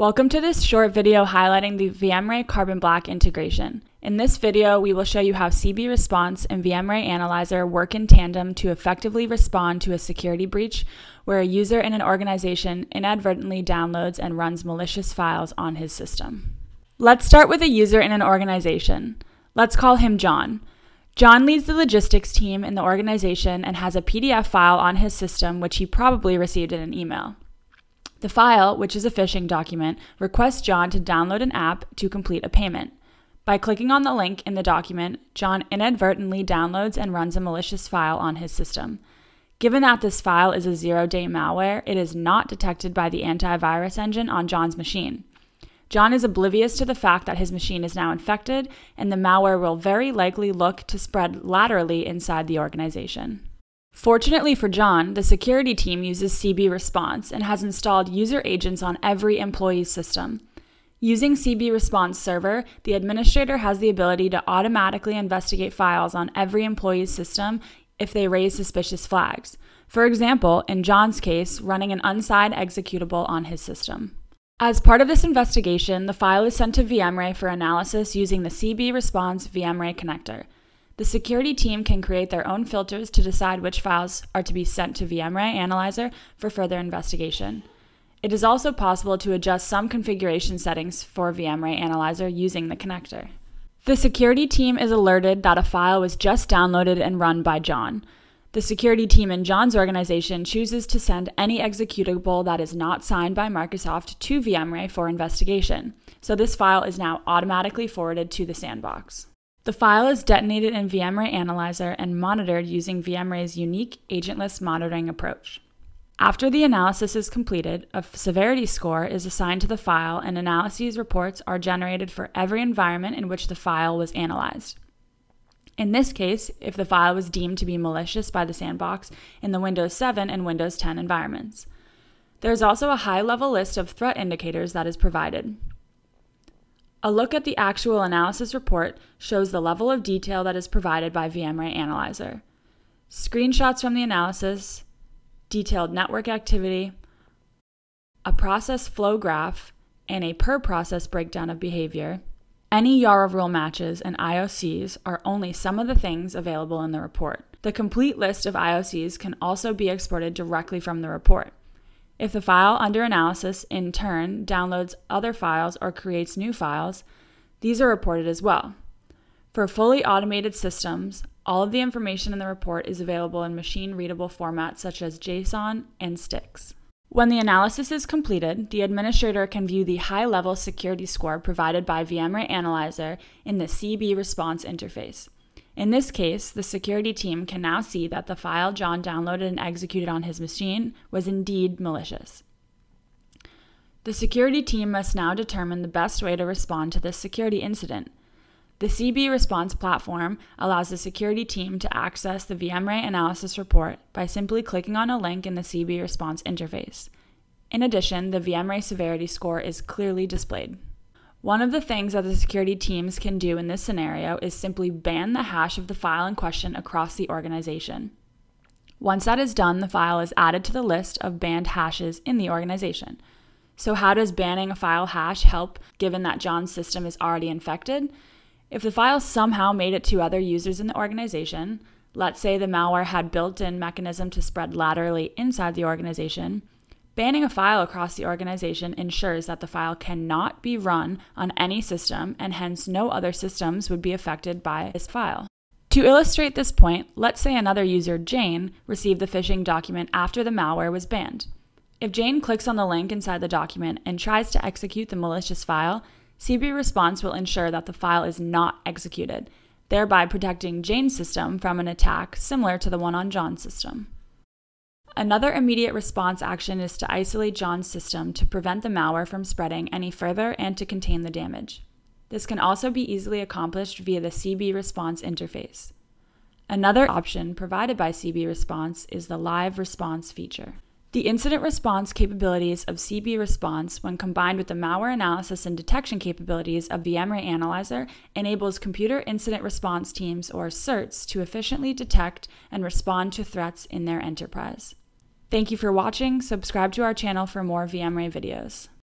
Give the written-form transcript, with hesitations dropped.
Welcome to this short video highlighting the VMRay Carbon Black integration. In this video, we will show you how CB Response and VMRay Analyzer work in tandem to effectively respond to a security breach where a user in an organization inadvertently downloads and runs malicious files on his system. Let's start with a user in an organization. Let's call him John. John leads the logistics team in the organization and has a PDF file on his system which he probably received in an email. The file, which is a phishing document, requests John to download an app to complete a payment. By clicking on the link in the document, John inadvertently downloads and runs a malicious file on his system. Given that this file is a zero-day malware, it is not detected by the antivirus engine on John's machine. John is oblivious to the fact that his machine is now infected, and the malware will very likely look to spread laterally inside the organization. Fortunately for John, the security team uses CB Response and has installed user agents on every employee's system. Using CB Response Server, the administrator has the ability to automatically investigate files on every employee's system if they raise suspicious flags. For example, in John's case, running an unsigned executable on his system. As part of this investigation, the file is sent to VMRay for analysis using the CB Response VMRay connector. The security team can create their own filters to decide which files are to be sent to VMRay Analyzer for further investigation. It is also possible to adjust some configuration settings for VMRay Analyzer using the connector. The security team is alerted that a file was just downloaded and run by John. The security team in John's organization chooses to send any executable that is not signed by Microsoft to VMRay for investigation, so this file is now automatically forwarded to the sandbox. The file is detonated in VMRay Analyzer and monitored using VMRay's unique agentless monitoring approach. After the analysis is completed, a severity score is assigned to the file and analyses reports are generated for every environment in which the file was analyzed. In this case, if the file was deemed to be malicious by the sandbox in the Windows 7 and Windows 10 environments. There is also a high-level list of threat indicators that is provided. A look at the actual analysis report shows the level of detail that is provided by VMRay Analyzer. Screenshots from the analysis, detailed network activity, a process flow graph, and a per-process breakdown of behavior. Any Yara rule matches and IOCs are only some of the things available in the report. The complete list of IOCs can also be exported directly from the report. If the file under analysis, in turn, downloads other files or creates new files, these are reported as well. For fully automated systems, all of the information in the report is available in machine-readable formats such as JSON and sticks. When the analysis is completed, the administrator can view the high-level security score provided by VMRay Analyzer in the CB Response interface. In this case, the security team can now see that the file John downloaded and executed on his machine was indeed malicious. The security team must now determine the best way to respond to this security incident. The CB Response platform allows the security team to access the VMRay analysis report by simply clicking on a link in the CB Response interface. In addition, the VMRay severity score is clearly displayed. One of the things that the security teams can do in this scenario is simply ban the hash of the file in question across the organization. Once that is done, the file is added to the list of banned hashes in the organization. So how does banning a file hash help given that John's system is already infected? If the file somehow made it to other users in the organization, let's say the malware had built-in mechanism to spread laterally inside the organization, banning a file across the organization ensures that the file cannot be run on any system and hence no other systems would be affected by this file. To illustrate this point, let's say another user, Jane, received the phishing document after the malware was banned. If Jane clicks on the link inside the document and tries to execute the malicious file, CB Response will ensure that the file is not executed, thereby protecting Jane's system from an attack similar to the one on John's system. Another immediate response action is to isolate John's system to prevent the malware from spreading any further and to contain the damage. This can also be easily accomplished via the CB Response interface. Another option provided by CB Response is the live response feature. The incident response capabilities of CB Response, when combined with the malware analysis and detection capabilities of VMRay Analyzer, enables computer incident response teams, or CIRTs, to efficiently detect and respond to threats in their enterprise. Thank you for watching. Subscribe to our channel for more VMRay videos.